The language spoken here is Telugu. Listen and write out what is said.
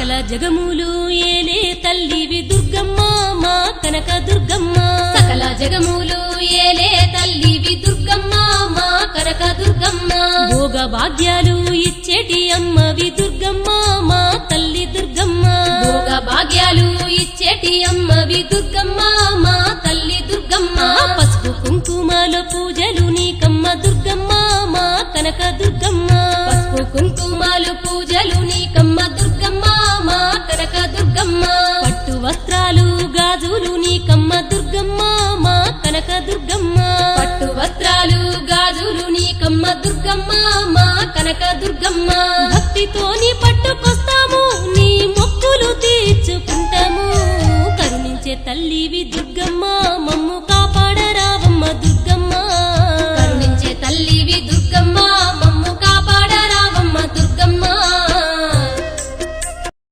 సకల జగములు ఏలే తల్లివి దుర్గమ్మ మా కనక దుర్గమ్మ సకల జగములు ఏలే తల్లివి దుర్గమ్మ మా కనక దుర్గమ్మ భోగ భాగ్యాలు ఇచ్చేటి అమ్మవి దుర్గమ్మ మా తల్లి దుర్గమ్మ భోగ భాగ్యాలు ఇచ్చేటి అమ్మవి దుర్గమ్మ మా తల్లి దుర్గమ్మ పసుపు కుంకుమల పూజలు నీకమ్మ దుర్గమ్మ మా కనక దుర్గమ్మ పసుపు కుంకుమాలు పూజలు నీకమ్మ దుర్గమ్మ మా కనక దుర్గమ్మ పట్టు వస్త్రాలు గాజులు నీకమ్మ దుర్గమ్మ మా కనక దుర్గమ్మ పట్టు వస్త్రాలు గాజులు నీకమ్మ దుర్గమ్మ మా కనక దుర్గమ్మ భక్తితోని పట్టుకొస్తాము నీ మొక్కులు తీర్చుకుంటాము కరుణించే తల్లివి దుర్గమ్మ